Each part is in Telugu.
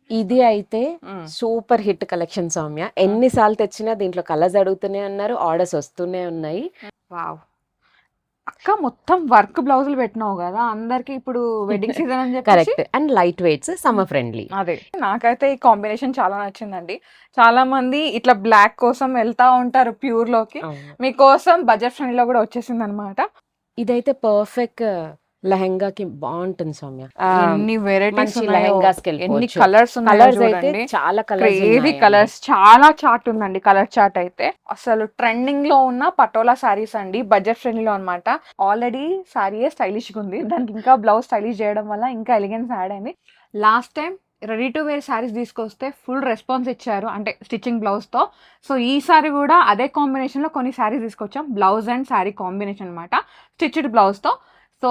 ఇది అయితే సూపర్ హిట్ కలెక్షన్ సౌమ్య. ఎన్నిసార్లు తెచ్చినా దీంట్లో కలర్స్ అడుగుతూనే ఉన్నారు, ఆర్డర్స్ వస్తూనే ఉన్నాయి. వావ్! అక్క మొత్తం వర్క్ బ్లౌజులు పెట్టినావు కదా అందరికి ఇప్పుడు వెడ్డింగ్ సీజన్ అని చెప్పేసి. Correct. And light weights, summer friendly. అదే నాకైతే ఈ కాంబినేషన్ చాలా నచ్చిందండి. చాలా మంది ఇట్లా బ్లాక్ కోసం వెళ్తా ఉంటారు ప్యూర్ లోకి. మీకోసం బడ్జెట్ ఫ్రెండ్లీలో కూడా వచ్చేసింది అనమాట. ఇదైతే పర్ఫెక్ట్ లెహంగాకి బాగుంటుంది సౌమ్య. ఎన్ని వెరైటీస్ మంచి లెహంగాస్ ఎన్ని కలర్స్ కలర్స్ అయితే చాలా క్రేజీ కలర్స్, చాలా చార్ట్ ఉందండి. కలర్ చార్ట్ అయితే అసలు ట్రెండింగ్ లో ఉన్న పటోలా సారీస్ అండి, బడ్జెట్ ఫ్రెండ్లీలో అనమాట. ఆల్రెడీ సారీ స్టైలిష్ గా ఉంది, దానికి ఇంకా బ్లౌజ్ స్టైలిష్ చేయడం వల్ల ఇంకా ఎలిగెన్స్ యాడ్ అయింది. Last time ready to wear saris తీసుకొస్తే ఫుల్ రెస్పాన్స్ ఇచ్చారు, అంటే స్టిచ్చింగ్ బ్లౌజ్తో. సో ఈసారి కూడా అదే కాంబినేషన్లో కొన్ని శారీస్ తీసుకొచ్చాం, బ్లౌజ్ అండ్ శారీ కాంబినేషన్ అనమాట, స్టిచ్డ్ బ్లౌజ్తో. సో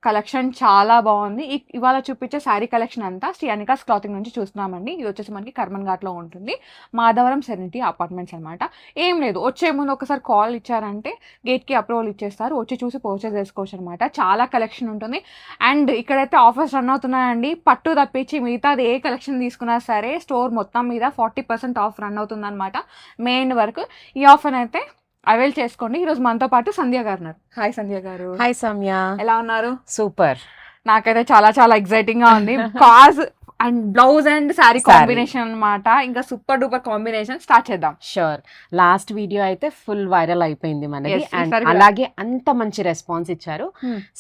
కలెక్షన్ చాలా బాగుంది. ఇవాళ చూపించే శారీ కలెక్షన్ అంతా శ్రీ అనికాస్ క్లాతింగ్ నుంచి చూస్తున్నామండి. ఇది వచ్చేసి మనకి కర్మన్ ఘాట్లో ఉంటుంది, మాధవరం సెరెనిటీ అపార్ట్మెంట్స్ అనమాట. ఏం లేదు, వచ్చే ముందు ఒకసారి కాల్ ఇచ్చారంటే గేట్కి అప్రూవల్ ఇచ్చేస్తారు, వచ్చి చూసి పర్చేస్ చేసుకోవచ్చు అనమాట. చాలా కలెక్షన్ ఉంటుంది. అండ్ ఇక్కడైతే ఆఫర్స్ రన్ అవుతున్నాయండి, పట్టు తప్పించి మిగతాది ఏ కలెక్షన్ తీసుకున్నా సరే స్టోర్ మొత్తం మీద 40% ఆఫ్ రన్ అవుతుంది అనమాట, మే ఎండ్ వరకు. ఈ ఆఫర్ అయితే అవైల్ చేసుకోండి. ఈరోజు మనతో పాటు సంధ్య గారు ఉన్నారు. హాయ్ సంధ్య గారు. హాయ్ సౌమ్య, ఎలా ఉన్నారు? సూపర్. నాకైతే చాలా చాలా ఎక్సైటింగ్ గా ఉంది. Cause and blouse and sari combination అన్నమాట, ఇంకా సూపర్ డూపర్ కాంబినేషన్. స్టార్ట్ చేద్దాం. షూర్. లాస్ట్ వీడియో అయితే ఫుల్ వైరల్ అయిపోయింది మనది, అండ్ అలాగే అంత మంచి రెస్పాన్స్ ఇచ్చారు.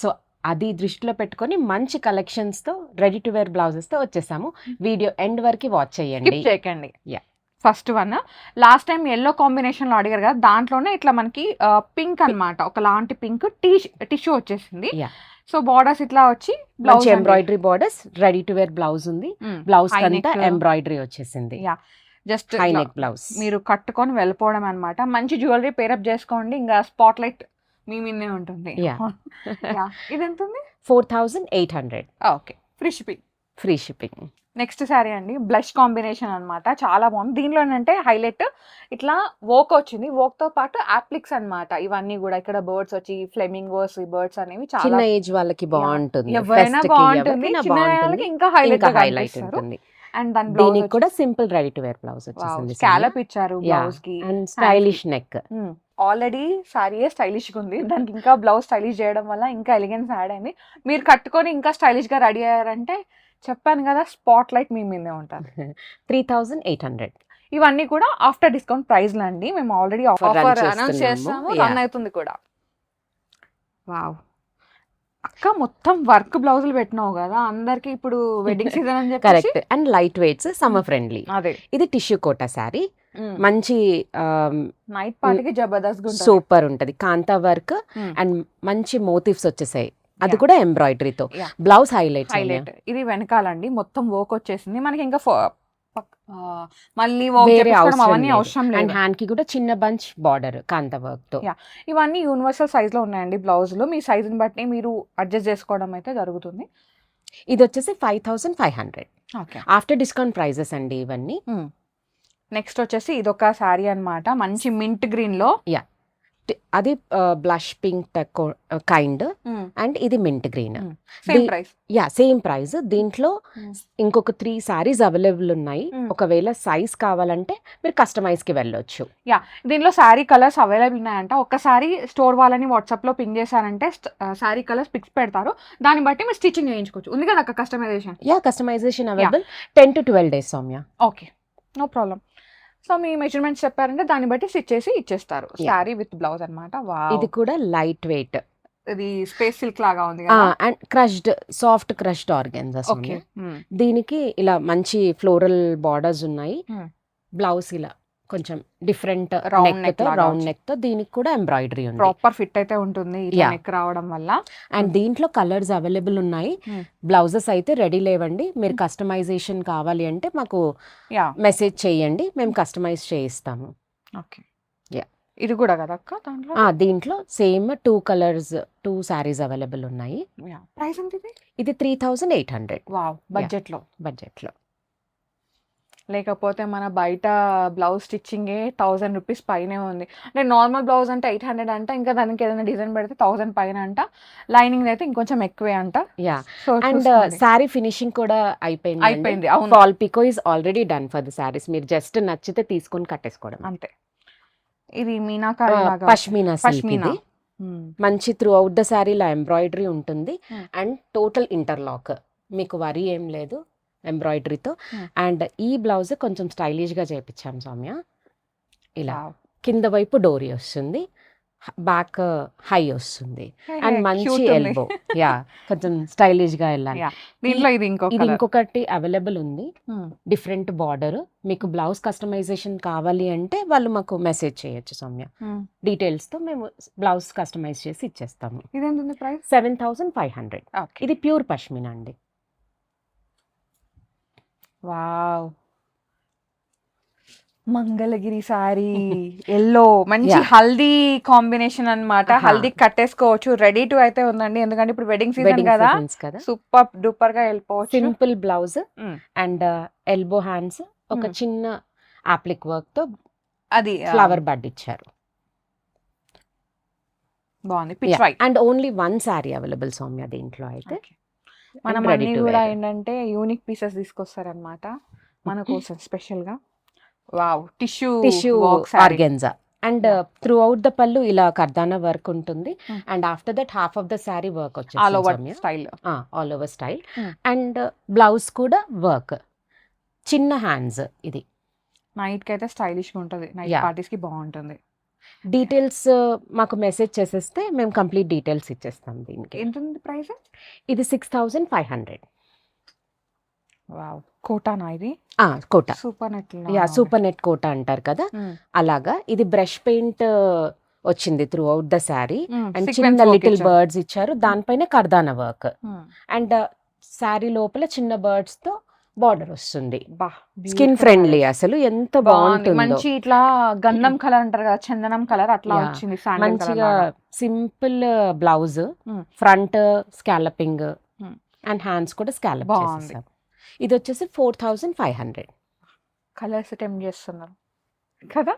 సో అది దృష్టిలో పెట్టుకొని మంచి కలెక్షన్స్ తో రెడీ టు వేర్ బ్లౌజెస్ తో వచ్చేసాము. వీడియో ఎండ్ వరకు వాచ్ చేయండి, చేయకండి. First one, last time yellow combination లో అడిగారు కదా, దాంట్లోనే ఇట్లా మనకి పింక్ అన్నమాట, ఒకలాంటి పింక్ టిష్యూ వచ్చేసింది. సో బార్డర్స్ ఇట్లా వచ్చి blouse embroidery borders, ready to wear blouse ఉంది. బ్లౌజ్ అంతా ఎంబ్రాయిడరీ వచ్చేసింది. జస్ట్ హై నెక్ బ్లౌజ్, మీరు కట్టుకొని వెళ్ళిపోవడం అనమాట. మంచి జ్యువెలరీ పేరప్ చేసుకోండి, ఇంకా స్పాట్ లైట్ మీ మీదే ఉంటుంది. ఇది ఎంత ఉంది? 4800. Okay, free shipping. Free shipping. Next sari అండి, బ్లష్ కాంబినేషన్ అనమాట, చాలా బాగుంది. దీనిలో ఏంటంటే హైలైట్ ఇట్లా వోక్ వచ్చింది, వోక్ తో పాటు ఆప్లిక్స్ అన్నమాట. ఇవన్నీ కూడా ఇక్కడ బర్డ్స్ వచ్చి ఫ్లెమింగోస్, ఈ బర్డ్స్ అనేవి చాలా చిన్న ఏజ్ వాళ్ళకి బాగుంటుంది, ఎవరైనా బాగుంటుంది, చిన్న వాళ్ళకి ఇంకా హైలైట్ ఉంటుంది. అండ్ దాని దీనికి కూడా simple ready to wear blouse వచ్చేసింది, స్కాలప్ ఇచ్చారు బ్లౌజ్ కి, and stylish neck. Already saree stylish గా ఉంది, దానికి ఇంకా బ్లౌజ్ స్టైలిష్ చేయడం వల్ల ఇంకా ఎలిగెన్స్ యాడ్ అయింది. మీరు కట్టుకొని ఇంకా స్టైలిష్ గా రెడీ అయ్యారంటే చెప్పాను కదా, స్పాట్ లైట్ మీ మీదే ఉంటుంది. 3800. ఇవన్నీ కూడా ఆఫ్టర్ డిస్కౌంట్ ప్రైస్ అండి, మేము ఆల్రెడీ ఆఫర్ అనౌన్స్ చేస్తాము, రన్ అవుతుంది కూడా. వావ్ అక్క, మొత్తం వర్క్ బ్లౌజులు పెట్టినావు కదా అందరికి ఇప్పుడు వెడ్డింగ్ సీజన్ అని చెప్పి. Correct. And light weights, summer friendly. అదే ఇది టిష్యూ కోటా శారీ, మంచి నైట్ పార్టీకి జబర్దస్త్ సూపర్ ఉంటది. కాంతా వర్క్ అండ్ మంచి మోటివ్స్ వచ్చేసాయి, అది కూడా ఎంబ్రాయిడరీతో. Blouse highlight. ఇది వెనకాలండి మొత్తం వర్క్ వచ్చేసింది మనకి, ఇంకా మళ్ళీ అవన్నీ అవసరం లేదు. అండ్ హ్యాండ్ కి కూడా చిన్న బంచ్ బార్డర్ కాంతా వర్క్ తో. ఇవన్నీ యూనివర్సల్ సైజ్ లో ఉన్నాయండి బ్లౌజులు, మీ సైజ్ ని బట్టి మీరు అడ్జస్ట్ చేసుకోవడం అయితే జరుగుతుంది. ఇది వచ్చేసి 5500 ఆఫ్టర్ డిస్కౌంట్ ప్రైజెస్ అండి ఇవన్నీ. నెక్స్ట్ వచ్చేసి ఇదొక శారీ అన్నమాట, మంచి మింట్ గ్రీన్ లో. అది బ్లష్ పింక్ కైండ్, అండ్ ఇది మింట్ గ్రీన్. Same price. దీంట్లో ఇంకొక 3 సారీస్ అవైలబుల్ ఉన్నాయి, ఒకవేళ సైజ్ కావాలంటే మీరు కస్టమైజ్ కి వెళ్ళొచ్చు. దీనిలో శారీ కలర్స్ అవైలబుల్ ఉన్నాయంట. ఒకసారి స్టోర్ వాళ్ళని వాట్సాప్ లో పింగ్ చేశారంటే శారీ కలర్స్ పిక్స్ పెడతారు, దాన్ని బట్టి మీరు స్టిచ్చింగ్ చేయించుకోవచ్చు. ఉంది కదా customization? Customization available 10 to 12 days Soumya. Okay, no problem. So మీ మెజర్మెంట్స్ చెప్పారంటే దాన్ని బట్టి స్టిచ్ చేసి ఇచ్చేస్తారు, శారీ విత్ బ్లౌజ్ అనమాట. ఇది కూడా లైట్ వెయిట్, ఇది స్పేస్ సిల్క్ లాగా ఉంది and crushed, soft crushed organzas. దీనికి ఇలా మంచి ఫ్లోరల్ బార్డర్స్ ఉన్నాయి. బ్లౌజ్ ఇలా కొంచెం డిఫరెంట్ రౌండ్ నెక్ తో, దీనికి కూడా ఎంబ్రాయిడరీ ఉంది. ప్రాపర్ ఫిట్ అయితే ఉంటుంది నెక్ రావడం వల్ల. అండ్ దీంట్లో కలర్స్ అవైలబుల్ ఉన్నాయి. బ్లౌజెస్ అయితే రెడీ లేవండి, మీరు కస్టమైజేషన్ కావాలి అంటే మాకు మెసేజ్ చేయండి, మేము కస్టమైజ్ చేయిస్తాము. ఓకే, ఇది కూడా కదా అక్క దాంట్లో? దీంట్లో సేమ్ 2 కలర్స్ 2 సారీస్ అవైలబుల్ ఉన్నాయి. ప్రైస్ ఎంత? ఇది 3800. వావ్, బడ్జెట్ లో. లేకపోతే మన బయట బ్లౌజ్ స్టిచ్చింగే 1000 రూపీస్ పైనే ఉంది. అంటే నార్మల్ బ్లౌజ్ అంటే 800 అంట, ఇంకా దానికి ఏదైనా డిజైన్ పెడితే 1000 పైన అంట, లైనింగ్ అయితే ఇంకొంచెం ఎక్కువే అంట. Yeah so and sari finishing కూడా అయిపోయింది. అవును, fall pico is already done for the saris. మీరు జస్ట్ నచ్చితే తీసుకొని కట్టేసుకోవడం. అంతే. ఇది మీనాకారి లాగా పష్మీనా సిల్క్ పష్మీనా. ఇది. మంచి త్రూ అవుట్ ద శారీలో ఎంబ్రాయిడరీ ఉంటుంది అండ్ టోటల్ ఇంటర్లాక్, మీకు వరీ ఏం లేదు ఎంబ్రాయిడరీతో. అండ్ ఈ బ్లౌజ్ కొంచెం స్టైలిష్ గా చేపించాం సౌమ్య. ఇలా కింద వైపు డోరీ వస్తుంది, బ్యాక్ హై వస్తుంది అండ్ మంచి ఎల్బో. యా కొంచెం స్టైలిష్ గా వెళ్ళాలి. దీంట్లో ఇది ఇంకొకటి అవైలబుల్ ఉంది, డిఫరెంట్ బార్డర్. మీకు బ్లౌజ్ కస్టమైజేషన్ కావాలి అంటే వాళ్ళు మాకు మెసేజ్ చేయొచ్చు సౌమ్య. డీటెయిల్స్ తో మేము బ్లౌజ్ కస్టమైజ్ చేసి ఇచ్చేస్తాము. 7,500. ఇది ప్యూర్ పష్మినా అండి. వావ్, మంగళగిరి సారీ ఎల్లో, మంచి హల్దీ కాంబినేషన్ అన్నమాట. హల్దీ కట్టేసుకోవచ్చు, రెడీ టు అయితే ఉందండి. ఎందుకంటే ఇప్పుడు వెడ్డింగ్ సీజన్ కదా, సూపర్ డూపర్ గా వెళ్ళిపోవచ్చు. Simple blouse and elbow hands, ఒక చిన్న అప్లిక్ వర్క్ తో అది ఫ్లవర్ బడ్ ఇచ్చారు. బాగుంది, pitch white. And only one sorry available Soumya దీంట్లో అయితే. మనం అన్ని కూడా ఏంటంటే యూనిక్ పీసెస్ తీసుకొస్తారనమాట మన కోసం స్పెషల్ గా. Wow, tissue organza and throughout the పళ్ళు ఇలా కర్దానా వర్క్ ఉంటుంది. And after that half of the sari work వచ్చేసి all over style. And blouse కూడా వర్క్, చిన్న హ్యాండ్స్. ఇది నైట్ కి అయితే స్టైలిష్ గా ఉంటది, నైట్ పార్టీస్ కి బాగుంటుంది. డీటెయిల్స్ మాకు మెసేజ్ చేసేస్తే మేము కంప్లీట్ డీటెయిల్స్ ఇచ్చేస్తాం. దీనికి ఎంత ఉంది ప్రైస్? ఇది 6,500. వావ్, కోటానా ఇది? Kota, super net. Super net Kota అంటారు కదా, అలాగా. ఇది బ్రష్ పెయింట్ వచ్చింది throughout the sari and చిన్న లిటిల్ బర్డ్స్ ఇచ్చారు, దానిపైన కర్దానా వర్క్ అండ్ శారీ లోపల చిన్న బర్డ్స్ తో బార్డర్ వస్తుంది. స్కిన్ ఫ్రెండ్లీ, అసలు ఎంత బాగుంటుంది. మంచి ఇట్లా గంధం కలర్ అంటారు కదా, చందనం కలర్ అట్లా వచ్చింది. మంచిగా simple blouse, front scalloping and hands కూడా స్కాలప్ చేసేసారు. ఇది వచ్చేసి 4,500. కలర్స్ అటెంప్ట్ చేస్తున్నారు కదా.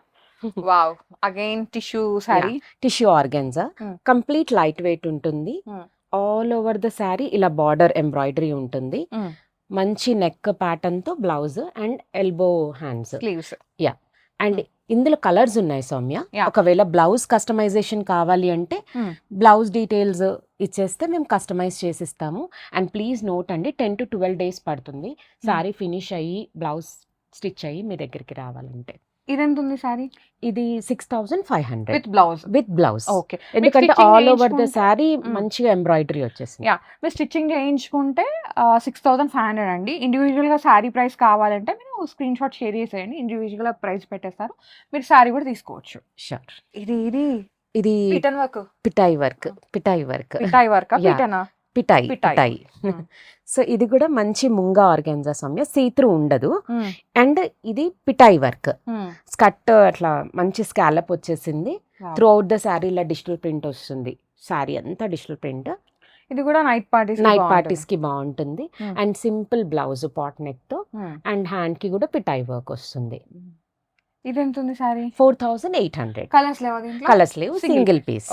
Wow, again tissue sorry, tissue organza, complete light weight ఉంటుంది. ఆల్ ఓవర్ ద శారీ ఇలా బార్డర్ ఎంబ్రాయిడరీ ఉంటుంది. మంచి నెక్ ప్యాటర్న్ తో blouse and elbow hands, sleeves. And ఇందులో కలర్స్ ఉన్నాయి సౌమ్య. ఒకవేళ బ్లౌజ్ కస్టమైజేషన్ కావాలి అంటే బ్లౌజ్ డీటెయిల్స్ ఇచ్చేస్తే మేము కస్టమైజ్ చేసిస్తాము. అండ్ ప్లీజ్ నోట్ అండి, 10 to 12 days పడుతుంది సారీ ఫినిష్ అయ్యి బ్లౌజ్ స్టిచ్ అయ్యి మీ దగ్గరికి రావాలంటే. ఇదెంత ఉంది సారీ? ఇది 6,500 విత్ బ్లౌజ్. ఓకే, ఎందుకంటే ఆల్ ఓవర్ ద సారీ మంచిగా ఎంబ్రాయిడరీ వచ్చేసింది. మీరు స్టిచ్చింగ్ చేయించుకుంటే 6,500 అండి. ఇండివిజువల్ గా సారీ ప్రైస్ కావాలంటే మీరు స్క్రీన్ షాట్ షేర్ చేసేయండి, ఇండివిజువల్ గా ప్రైస్ పెట్టేస్తారు, మీరు సారీ కూడా తీసుకోవచ్చు. షూర్. ఇది పిటన్ వర్క్, పిటాయి వర్క్. సో ఇది కూడా మంచి ముంగా ఆర్గాన్జా సౌమ్య, సీత్రూ ఉండదు. అండ్ ఇది పిటాయి వర్క్, స్కర్ట్ అట్లా మంచి స్కాలప్ వచ్చేసింది. త్రూ అవుట్ ద శారీ ఇలా డిజిటల్ ప్రింట్ వస్తుంది, శారీ అంతా డిజిటల్ ప్రింట్. ఇది కూడా నైట్ పార్టీస్ కి బాగుంటుంది. And simple blouse pot neck తో అండ్ హ్యాండ్ కి కూడా పిటాయి వర్క్ వస్తుంది. ఇది ఎంత ఉంది సారీ? 4,800. కలర్స్ లేవు, సింగిల్ పీస్.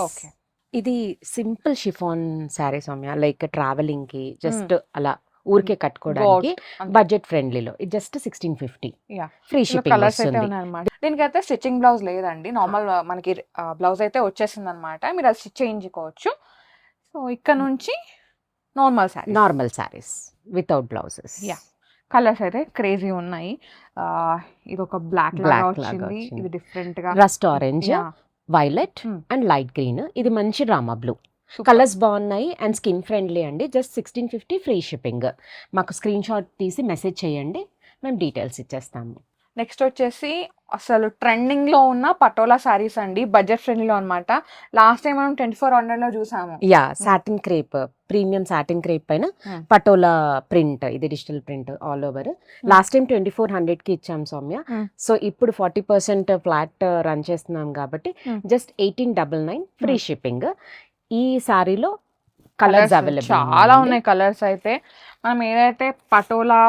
ఇది simple chiffon sari Soumya, like travelling కి జస్ట్ అలా ఊరికే కట్టుకోవడానికి బడ్జెట్ ఫ్రెండ్లీలో. ఇది జస్ట్ 1650, ఫ్రీ షిప్పింగ్ వస్తుంది. దీనికైతే స్టిచ్చింగ్ బ్లౌజ్ లేదండి, నార్మల్ మనకి బ్లౌజ్ అయితే వచ్చేసింది అనమాట, మీరు అది స్టిచ్ చేయించుకోవచ్చు. సో ఇక్కడ నుంచి normal saris without blouses. Colours అయితే క్రేజీ ఉన్నాయి. ఇది ఒక బ్లాక్ వచ్చింది, ఇది డిఫరెంట్ గా rust orange, violet and light green. ఇది మంచి రామా బ్లూ. కలర్స్ బాగున్నాయి అండ్ స్కిన్ ఫ్రెండ్లీ అండి. Just 1650 free shipping. మాకు స్క్రీన్ షాట్ తీసి మెసేజ్ చేయండి, మేము డీటెయిల్స్ ఇచ్చేస్తాము. నెక్స్ట్ వచ్చేసి అసలు ట్రెండింగ్ లో ఉన్న పటోలా సారీస్ అండి, బడ్జెట్ ఫ్రెండ్లీలో అనమాట. లాస్ట్ టైం మనం 2400 లో చూసాము. Satin crepe, premium satin crepe పైన పటోలా ప్రింట్, ఇది digital print all over. Last time 2400 కి ఇచ్చాం సౌమ్య. సో ఇప్పుడు 40% ఫ్లాట్ రన్ చేస్తున్నాం కాబట్టి జస్ట్ 1899 ఫ్రీ షిప్పింగ్. ఈ సారీలో కలర్స్ అవైలబుల్, చాలా ఉన్నాయి కలర్స్ అయితే. మనం ఏదైతే పటోలా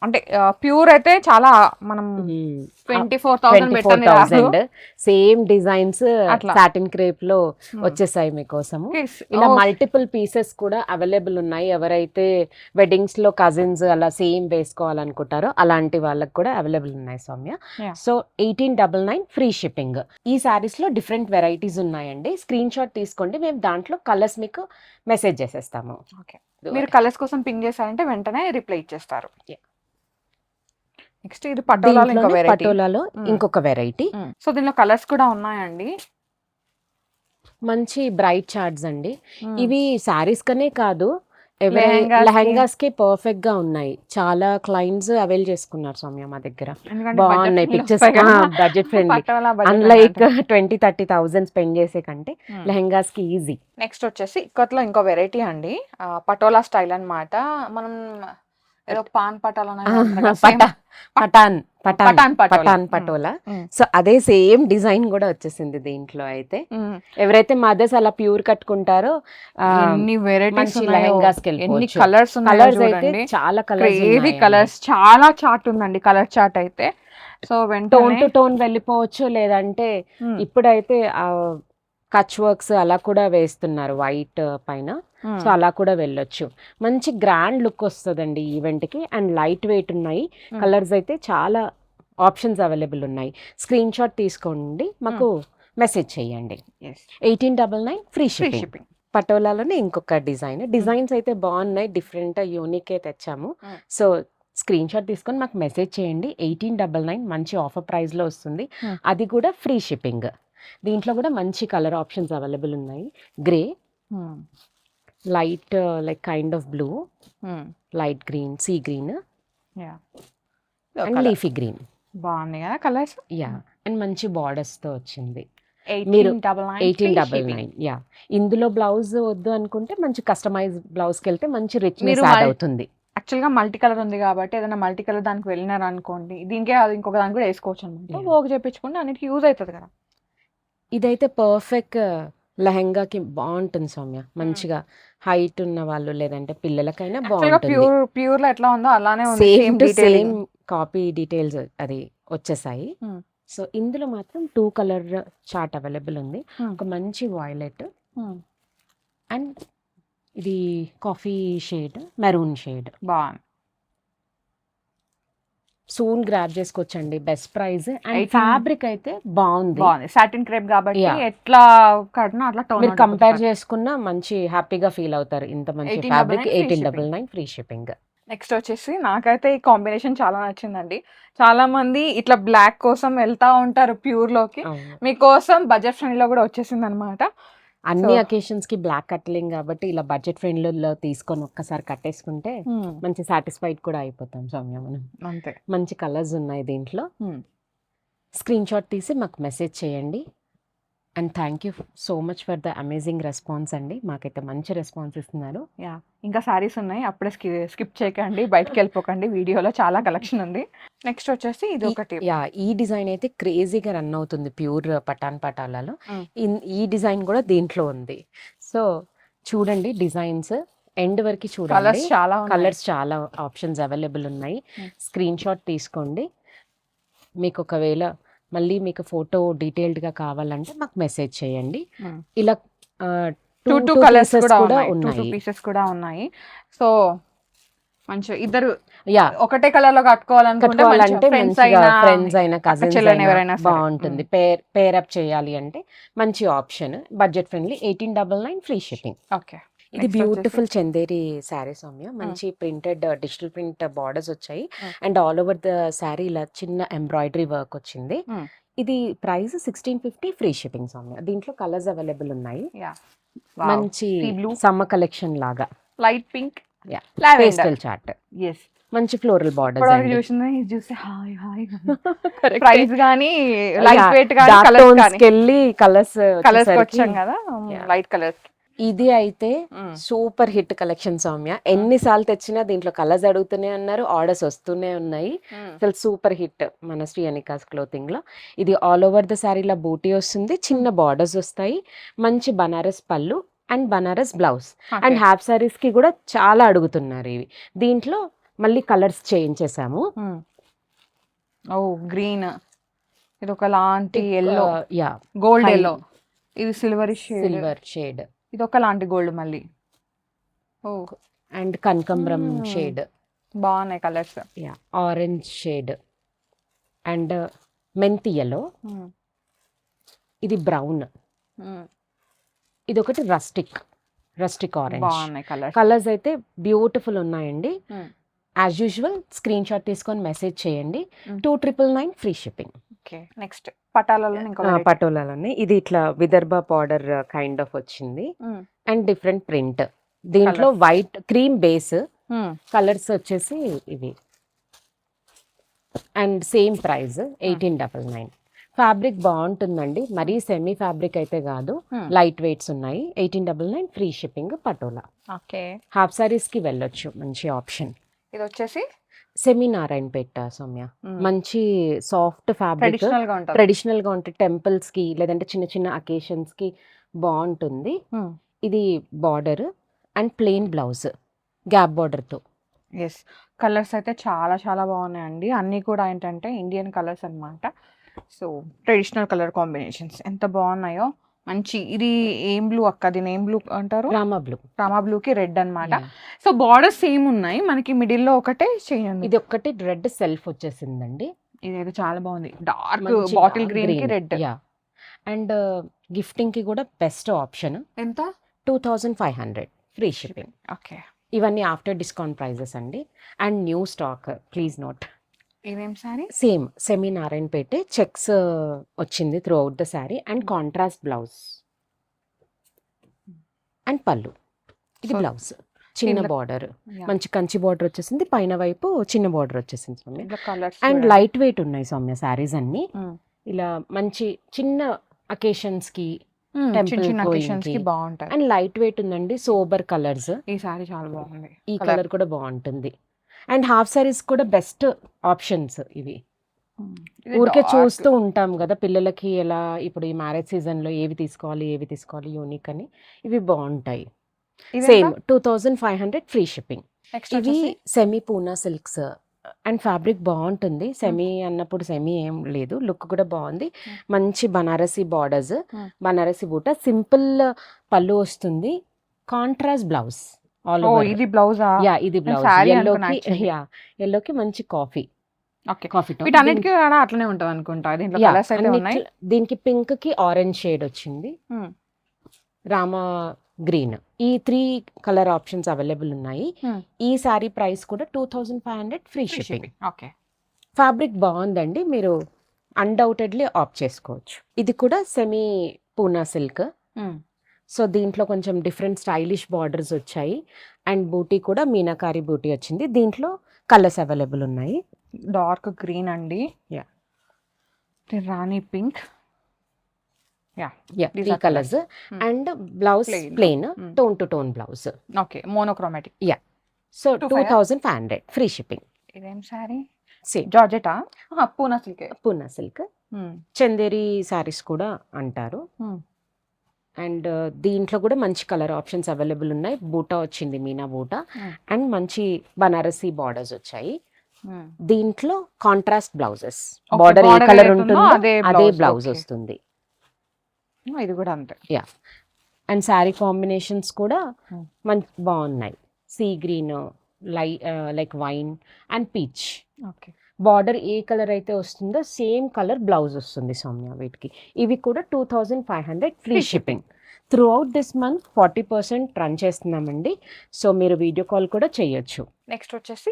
అంటే ప్యూర్ అయితే చాలా మనం 24,000 పెట్టని రాదు. 24,000 సేమ్ డిజైన్స్ అట్లా. సాటిన్ క్రేప్ లో వచ్చేసాయి మీకోసము. ఇలా మల్టిపుల్ పీసెస్ కూడా అవైలబుల్ ఉన్నాయి. ఎవరైతే వెడ్డింగ్స్ లో కజిన్స్ అలా సేమ్ వేసుకోవాలనుకుంటారో అలాంటి వాళ్ళకి కూడా అవైలబుల్ ఉన్నాయి Soumya. Yeah. So 1899 free shipping. ఈ సారీస్ లో డిఫరెంట్ వెరైటీస్ ఉన్నాయండి. స్క్రీన్ షాట్ తీసుకోండి, మేము దాంట్లో కలర్స్ మీకు మెసేజ్ చేసేస్తాము. మీరు కలర్స్ కోసం పింగ్ చేశారంటే వెంటనే రిప్లై ఇచ్చేస్తారు. Yeah. నెక్స్ట్ ఇది పటోలాలో ఇంకో దీంట్లోనే వెరైటీ. పటోలాలో ఇంకొక వెరైటీ. సో దీనిలో కలర్స్ కూడా ఉన్నాయండి. మంచి బ్రైట్ చార్ట్స్ అండి. ఇవి సారీస్ కనే కాదు, లెహెంగాస్ కి. లెహెంగాస్ కి పర్ఫెక్ట్ గా ఉన్నాయి. చాలా క్లయింట్స్ అవైల్ చేసుకున్నారు సౌమ్య మా దగ్గర. బాగున్నాయి pictures, budget friendly. Unlike 20-30,000 spend చేసే కంటే లెహెంగాస్ కి ఈజీ. నెక్స్ట్ వచ్చేసి ఇక్కత్లో ఇంకో వెరైటీ అండి, పటోలా స్టైల్ అన్నమాట. మనం ఏదో పాన్ పటాలా పటాన్ పటాన్ పటోలా. పటాన్ పటోలా. సో అదే సేమ్ డిజైన్ కూడా వచ్చేసింది దీంట్లో. అయితే ఎవరైతే మదర్స్ అలా ప్యూర్ కట్టుకుంటారో ఎన్ని వెరైటీస్ మంచి లెహెంగాస్ కి ఎన్ని వెళ్ళిపోవచ్చు. కలర్స్ కలర్స్ అయితే చూడండి. చాలా కలర్స్ క్రేజీ కలర్స్, చాలా చార్ట్ ఉందండి, కలర్ చార్ట్ అయితే. సో టోన్ వెంటనే టు టోన్ వెళ్ళిపోవచ్చు. లేదంటే ఇప్పుడైతే కచ్ వర్క్స్ అలా కూడా వేస్తున్నారు వైట్ పైన. సో అలా కూడా వెళ్ళొచ్చు. మంచి గ్రాండ్ లుక్ వస్తుందండి ఈవెంట్ కి. అండ్ లైట్ వెయిట్ ఉన్నాయి. కలర్స్ అయితే చాలా ఆప్షన్స్ అవైలబుల్ ఉన్నాయి. స్క్రీన్ షాట్ తీసుకోండి, మాకు మెసేజ్ చేయండి. 1899 ఫ్రీ షిప్పింగ్. పటోలాలోనే ఇంకొక డిజైన్స్ అయితే బాగున్నాయి, డిఫరెంట్ యూనిక్ తెచ్చాము. సో స్క్రీన్ షాట్ తీసుకొని మాకు మెసేజ్ చేయండి. 1899 మంచి ఆఫర్ ప్రైస్ లో వస్తుంది, అది కూడా ఫ్రీ షిప్పింగ్. దీంట్లో కూడా మంచి కలర్ ఆప్షన్స్ అవైలబుల్ ఉన్నాయి. Grey, light like kind of blue, light green, sea green and leafy green. బాగున్నాయి కదా కలర్స్. యా, అండ్ మంచి బార్డర్స్ తో వచ్చింది. 1899. యా, ఇందులో బ్లౌజ్ వద్దు అనుకుంటే మంచి కస్టమైజ్ బ్లౌజ్ కి వెళ్తే మంచి రిచ్నెస్ మీరు యాడ్ అవుతుంది. యాక్చువల్ గా మల్టీ కలర్ ఉంది కాబట్టి ఏదైనా మల్టీ కలర్ దానికి వెళ్ళినారు అనుకోండి, దీనికే అది ఇంకొక దానికి కూడా వేసుకోవచ్చు అనమాట. Yeah. వర్క్ చేయించుకుంటే అన్నిటికీ యూజ్ అవుతుంది కదా. ఇదైతే పర్ఫెక్ట్ లెహెంగాకి బాగుంటుంది సౌమ్య. మంచిగా హైట్ ఉన్న వాళ్ళు లేదంటే పిల్లలకైనా బాగుంటుంది. ప్యూర్ లో ఎట్లా ఉందో అలానే ఉంది, same to detailing. Same copy details అది వచ్చేసాయి. సో ఇందులో మాత్రం 2 కలర్ చార్ట్ అవైలబుల్ ఉంది. ఒక మంచి వాయిలెట్ అండ్ ఇది కాఫీ షేడ్, మెరూన్ షేడ్. బాగుంది. సూన్ గ్రాబ్ చేసుకోవచ్చండి, బెస్ట్ ప్రైస్. అండ్ 18 ఫ్యాబ్రిక్ అయితే బాగుంది. సాటిన్ క్రేప్ కాబట్టి Yeah. ఎట్లా కట్టినా అట్లా టోన్ మీరు కంపేర్ చేసుకున్నా మంచి హ్యాపీగా ఫీల్ అవుతారు. ఇంత మంచి 1899 fabric. free 1899 free shipping. Next వచ్చేసి నాకైతే ఈ కాంబినేషన్ చాలా నచ్చిందండి. చాలా మంది ఇట్లా బ్లాక్ కోసం వెళ్తా ఉంటారు ప్యూర్ లోకి, మీకోసం బడ్జెట్ ఫ్రెండ్లీ లో కూడా వచ్చేసింది అనమాట. అన్ని అకేషన్స్ కి బ్లాక్ కట్టలేం కాబట్టి ఇలా బడ్జెట్ ఫ్రెండ్లీలో తీసుకొని ఒక్కసారి కట్టేసుకుంటే మంచి సాటిస్ఫైడ్ కూడా అయిపోతాం సౌమ్య మనం. అంతే. మంచి కలర్స్ ఉన్నాయి దీంట్లో. స్క్రీన్ షాట్ తీసి మాకు మెసేజ్ చేయండి. And thank you so much for the amazing response అండి. మాకైతే మంచి రెస్పాన్స్ ఇస్తున్నారు. యా, ఇంకా సారీస్ ఉన్నాయి, అప్పుడే స్కిప్ చేయకండి, బయటకు వెళ్ళిపోకండి, వీడియోలో చాలా కలెక్షన్ ఉంది. నెక్స్ట్ వచ్చేసి ఇది ఒకటి. యా, ఈ డిజైన్ అయితే క్రేజీగా రన్ అవుతుంది ప్యూర్ పటాన్ పటాలలో. ఈ డిజైన్ కూడా దీంట్లో ఉంది. సో చూడండి డిజైన్స్ ఎండ్ వరకు చూడండి. కలర్స్ చాలా ఆప్షన్స్ అవైలబుల్ ఉన్నాయి. స్క్రీన్ షాట్ తీసుకోండి. మీకు ఒకవేళ మళ్ళీ మీకు ఫోటో డీటెయిల్డ్ గా కావాలంటే మాకు మెసేజ్ చేయండి. ఇలా టూ కలర్స్ కూడా ఉన్నాయి, పీసెస్ కూడా ఉన్నాయి. సో మంచి ఇద్దరు యా ఒకటే కలర్ లో కట్టుకోవాలంటే ఫ్రెండ్స్ అయినా కజిన్స్ ఎవరైనా బాగుంటుంది. పేర్ అప్ చేయాలి అంటే మంచి option, budget friendly. 1899 free shipping. Okay. ఇది బ్యూటిఫుల్ చందేరి శారీ సౌమ్య. మంచి ప్రింటెడ్ డిజిటల్ ప్రింట్ బార్డర్స్ వచ్చాయి. And all over the sari ఇలా చిన్న ఎంబ్రాయిడరీ వర్క్ వచ్చింది. ఇది ప్రైస్ 1650 ఫ్రీ షిప్పింగ్ సౌమ్య. దీంట్లో కలర్స్ అవైలబుల్ ఉన్నాయి. మంచి సమ్మర్ కలెక్షన్ లాగా లైట్ పింక్, పేస్టల్ చార్ట్, మంచి ఫ్లోరల్ బార్డర్స్. ప్రైస్ గానీ లైట్ వెయిట్ గానీ కలర్స్ వచ్చాం కదా లైట్ కలర్స్. ఇది అయితే సూపర్ హిట్ కలెక్షన్ సౌమ్య. ఎన్నిసార్లు తెచ్చినా దీంట్లో కలర్స్ అడుగుతూనే ఉన్నారు, ఆర్డర్స్ వస్తూనే ఉన్నాయి. అసలు సూపర్ హిట్ మన శ్రీ అనికాస్ క్లోతింగ్ లో. ఇది ఆల్ ఓవర్ ద శారీలో బూటీ వస్తుంది, చిన్న బార్డర్స్ వస్తాయి, మంచి బనారస్ పళ్ళు and Banaras blouse. And half saris కి కూడా చాలా అడుగుతున్నారు ఇవి. దీంట్లో మళ్ళీ కలర్స్ చేంజ్ చేసాము. ఓ గ్రీన్, ఇది ఒక లాంటి ఎల్లో, యా గోల్డ్ ఎల్లో, ఇది సిల్వర్ షేడ్, సిల్వర్ షేడ్, ఇది ఒక లాంటి గోల్డ్ మళ్ళీ. ఓ అండ్ కనకంబరం షేడ్, బాగున్నాయి colours. Yeah orange shade and మెంతి ఎల్లో, ఇది బ్రౌన్, ఇది ఒకటి రస్టిక్ ఆరెంజ్. బాగున్నాయి కలర్స్. కలర్స్ అయితే బ్యూటిఫుల్ ఉన్నాయండి. యాజ్ యూజువల్ స్క్రీన్ షాట్ తీసుకొని మెసేజ్ చేయండి. 2999 ఫ్రీ షిప్పింగ్. ఓకే, నెక్స్ట్ పటాలలో ఇంకా పటోలాలోనే ఇది ఇట్లా విదర్భ పౌడర్ కైండ్ ఆఫ్ వచ్చింది అండ్ డిఫరెంట్ ప్రింట్. దీంట్లో వైట్ క్రీమ్ బేస్, కలర్స్ వచ్చేసి ఇవి అండ్ సేమ్ ప్రైస్ 1899. ఫ్యాబ్రిక్ బాగుంటుందండి, మరీ సెమీ ఫ్యాబ్రిక్ అయితే కాదు, లైట్ వెయిట్స్ ఉన్నాయి. 1899 free shipping patola. Okay, half saris కి వెళ్ళొచ్చు, మంచి ఆప్షన్. ఇది వచ్చేసి సెమీ నారాయణపేట సౌమ్య, మంచి సాఫ్ట్ ఫ్యాబ్రిక్, ట్రెడిషనల్ గా ఉంటుంది. టెంపుల్స్ కి లేదంటే చిన్న చిన్న అకేషన్స్ కి బాగుంటుంది. ఇది border and plain blouse, gap border తో. ఎస్, కలర్స్ అయితే చాలా చాలా బాగున్నాయండి. అన్నీ కూడా ఏంటంటే ఇండియన్ కలర్స్ అన్నమాట. సో ట్రెడిషనల్ కలర్ కాంబినేషన్స్ ఎంత బాగున్నాయో. మంచి, ఇది ఏం బ్లూ అక్క, దీని ఏం బ్లూ అంటారు? రామా బ్లూకి రెడ్ అన్నమాట. సో బార్డర్ సేమ్ ఉన్నాయి, మనకి మిడిల్ లో ఒకటే చేంజ్ ఉంది. ఇది ఒకటి రెడ్ సెల్ఫ్ వచ్చేసిందండి. ఇదైతే చాలా బాగుంది, డార్క్ బాటిల్ గ్రీన్ కి రెడ్. అండ్ గిఫ్టింగ్ కి కూడా బెస్ట్ ఆప్షన్. ఎంత? 2500 ఫ్రీ షిప్పింగ్. ఓకే, ఇవన్నీ ఆఫ్టర్ డిస్కౌంట్ ప్రైజెస్ అండి. And new stock, please note. ఇదేం sari? Same semi Narayanpet checks వచ్చింది throughout the sari and contrast blouse and పళ్ళు. ఇది బ్లౌజ్ చిన్న బార్డర్, మంచి కంచి బార్డర్ వచ్చేసింది, పైన వైపు చిన్న బార్డర్ వచ్చేసింది సౌమ్య. అండ్ లైట్ వెయిట్ ఉన్నాయి సౌమ్య శారీస్ అన్ని. ఇలా మంచి చిన్న అకేషన్స్ కి, బాగుంటాయి. అండ్ లైట్ వెయిట్ ఉందండి, సోబర్ కలర్స్. ఈ సారీ చాలా బాగుంది, ఈ కలర్ కూడా బాగుంటుంది. అండ్ హాఫ్ సారీస్ కూడా బెస్ట్ ఆప్షన్స్ ఇవి. ఊరికే చూస్తూ ఉంటాం కదా పిల్లలకి, ఎలా ఇప్పుడు ఈ మ్యారేజ్ సీజన్ లో ఏవి తీసుకోవాలి యూనిక్ అని, ఇవి బాగుంటాయి. Same 2500 free shipping. ఇవి semi Poona silks and fabric బాగుంటుంది. సెమీ అన్నప్పుడు సెమీ ఏం లేదు, లుక్ కూడా బాగుంది. మంచి బనారసి బార్డర్స్, బనారసి బూట, సింపుల్ పళ్ళు వస్తుంది, కాంట్రాస్ట్ బ్లౌజ్. ఇది బ్లౌజ్, యా ఇది బ్లౌజ్ ఎల్లోకి మంచి కాఫీ వీటన్నిటికీ అట్లనే ఉంటది అనుకుంటా. దీంట్లో కలర్స్ అయితే ఉన్నాయి. దీనికి పింక్ కి ఆరెంజ్ షేడ్ వచ్చింది, రామా గ్రీన్. ఈ 3 కలర్ ఆప్షన్స్ అవైలబుల్ ఉన్నాయి. ఈ సారీ ప్రైస్ కూడా 2500 ఫ్రీ షిప్పింగ్. ఓకే, ఫ్యాబ్రిక్ బాగుందండి, మీరు అన్డౌటెడ్లీ ఆప్ట్ చేసుకోవచ్చు. ఇది కూడా సెమీ పూనా సిల్క్. సో దీంట్లో కొంచెం డిఫరెంట్ స్టైలిష్ బార్డర్స్ వచ్చాయి అండ్ బూటీ కూడా మీనాకారి బూటీ వచ్చింది. దీంట్లో కలర్స్ అవైలబుల్ ఉన్నాయి. డార్క్ గ్రీన్ అండి, రాణి pink, three colours. And blouse plain, tone to tone blouse. Okay, monochromatic. So 2500 free shipping. ఇదేం సారీ? జార్జెటా? పూనా సిల్క్, చందేరి సారీస్ కూడా అంటారు. అండ్ దీంట్లో కూడా మంచి కలర్ ఆప్షన్స్ అవైలబుల్ ఉన్నాయి. బూటా వచ్చింది, మీనా బూటా, అండ్ మంచి బనారసి బార్డర్స్ వచ్చాయి. దీంట్లో కాంట్రాస్ట్ బ్లౌజెస్, బార్డర్ ఏ కలర్ ఉంటుందో అదే బ్లౌజ్ వస్తుంది. ఇది కూడా అంతే. అండ్ శారీ కాంబినేషన్స్ కూడా మంచి బాగున్నాయి. Sea green, like wine and peach. Border A colour అయితే వస్తుందో సేమ్ కలర్ బ్లౌజ్ వస్తుంది సౌమ్య వీటికి. ఇవి కూడా 2500 free shipping. Through out this month 40% run చేస్తున్నామండి. సో మీరు వీడియో కాల్ కూడా చేయొచ్చు. నెక్స్ట్ వచ్చేసి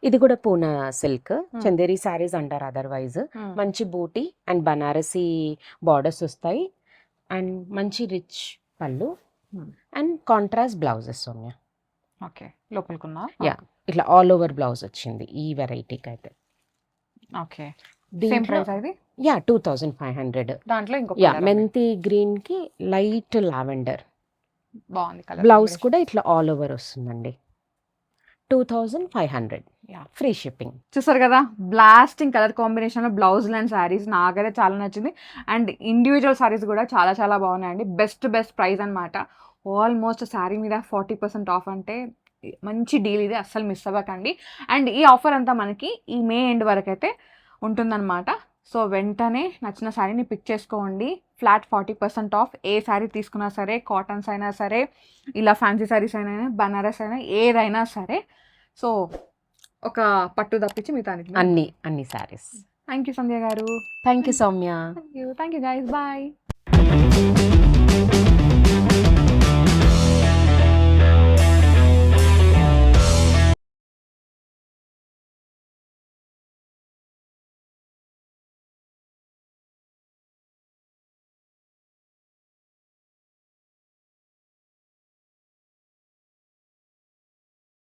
ఇది కూడా పూనా సిల్క్, చందేరి శారీస్ అంటారు అదర్వైజ్. మంచి బూటీ అండ్ బనారసి బార్డర్స్ వస్తాయి అండ్ మంచి రిచ్ పళ్ళు and contrast blouses Soumya. Okay, లోపలికున్నా ఇట్లా ఆల్ ఓవర్ బ్లౌజ్ వచ్చింది ఈ వెరైటీకి అయితే. ఓకే, సేమ్ ప్రైస్ ఇది? 2500. దాంట్లో ఇంకో మెంతి గ్రీన్ కి లైట్ లావెండర్ బాగుంది కలర్. బ్లౌజ్ కూడా ఇట్లా ఆల్ ఓవర్ వస్తుందండి. 2500 ఫ్రీ షిప్పింగ్. చూసారు కదా, బ్లాస్టింగ్ కలర్ కాంబినేషన్ లో బ్లౌజ్ అండ్ శారీస్ నాకైతే చాలా నచ్చింది. అండ్ ఇండివిజువల్ శారీస్ కూడా చాలా చాలా బాగున్నాయండి. బెస్ట్ ప్రైస్ అనమాట. ఆల్మోస్ట్ శారీ మీద 40% ఆఫ్ అంటే మంచి డీల్ ఇది, అస్సలు మిస్ అవ్వకండి. అండ్ ఈ ఆఫర్ అంతా మనకి ఈ మే ఎండ్ వరకు అయితే ఉంటుందన్నమాట. సో వెంటనే నచ్చిన శారీని పిక్ చేసుకోండి. Flat 40% of. ఏ శారీ తీసుకున్నా సరే, కాటన్స్ అయినా సరే, ఇలా ఫ్యాన్సీ శారీస్ అయినా, బనారస్ అయినా, ఏదైనా సరే. సో ఒక పట్టు తప్పించి మిగతా అన్ని సారీస్. థ్యాంక్ యూ సంధ్య గారు. Thank you Soumya. Thank you guys. Bye.